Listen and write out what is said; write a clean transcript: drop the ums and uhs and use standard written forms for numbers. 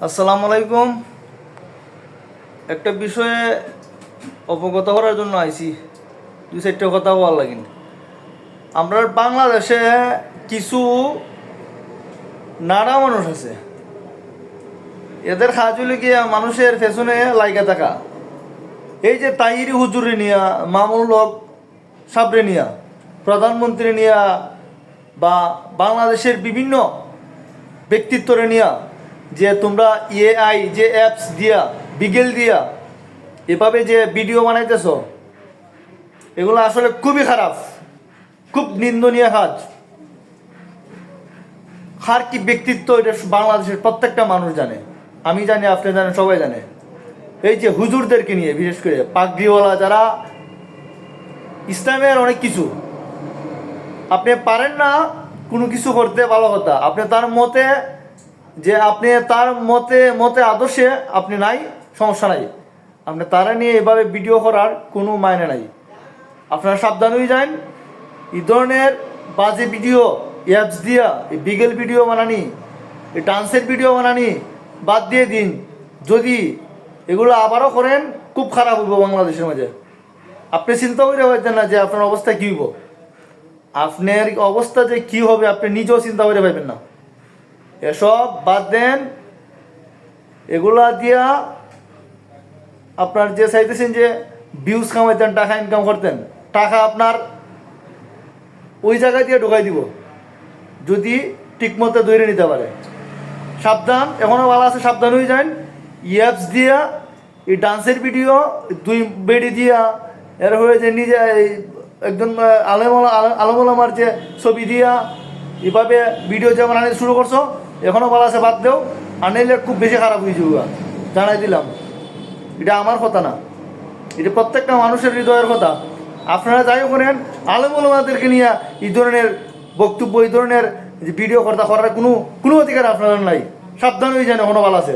আসসালামু আলাইকুম। একটা বিষয়ে অবগত করার জন্য আইছি, দুই চারটে কথা বলার লাগিন। আমরা বাংলাদেশে কিছু নাড়া মানুষ আছে, এদের কাজ হলে গিয়া মানুষের পেছনে লাইগা থাকা। এই যে তাহিরি হুজুরে নিয়া, মামুনুল হক সাবরে নিয়া, প্রধানমন্ত্রী নিয়া বা বাংলাদেশের বিভিন্ন ব্যক্তিত্বরে নিয়া যে তোমরা এআই যে অ্যাপস দিয়া বিগেল দিয়া এভাবে যে ভিডিও বানাইতেছ, এগুলো আসলে খুবই খারাপ, খুব নিন্দনীয় কাজ। কার কি ব্যক্তিত্ব এটা বাংলাদেশের প্রত্যেকটা মানুষ জানে, আমি জানি, আপনি জানেন, সবাই জানে। এই যে হুজুরদেরকে নিয়ে, বিশেষ করে পাগড়িওয়ালা যারা ইসলামের অনেক কিছু, আপনি পারেন না কোনো কিছু করতে, ভালো কথা, আপনি তার মতে যে আপনি তার মতে আদর্শে আপনি নাই, সমস্যা নাই, আপনি তারা নিয়ে এভাবে ভিডিও করার কোনো মায়নে নাই। আপনারা সাবধান হয়ে যান। এই ধরনের বাজে ভিডিও অ্যাপস দিয়া এই বিগেল ভিডিও বানানি, এই ডান্সের ভিডিও বানানি বাদ দিয়ে দিন। যদি এগুলো আবারও করেন, খুব খারাপ হইব বাংলাদেশের মাঝে। আপনি চিন্তা করে পাইতেন না যে আপনার অবস্থা কী হইব, আপনার অবস্থা যে কী হবে আপনি নিজেও চিন্তা করে পাইবেন না। এসব বাদ দেন। এগুলা দিয়া আপনার যে চাইতেছেন যে ভিউজ কামাইতেন, টাকা ইনকাম করতেন, টাকা আপনার ওই জায়গায় দিয়ে ঢোকাই দিব যদি ঠিকমতো ধরে নিতে পারে। সাবধান, এখনও ভালো আছে, সাবধান হয়ে যান। অ্যাপস দিয়া এই ডান্সের ভিডিও দুই বেডি দিয়া এর হয়ে যে নিজে একজন আলমোলামার যে ছবি দিয়া এভাবে ভিডিও যে বানানো শুরু করছো, এখনও ভালো আছে, বাদ দেও। আনাইলে খুব বেশি খারাপ হয়েছে, জানাই দিলাম। এটা আমার কথা না, এটা প্রত্যেকটা মানুষের হৃদয়ের কথা। আপনারা যাই করেন, আলমোলামাদেরকে নিয়ে এই ধরনের বক্তব্য, এই ধরনের ভিডিও করার কোনো অধিকার আপনাদের নাই। সাবধান হয়ে যান, এখনও ভালো আছে।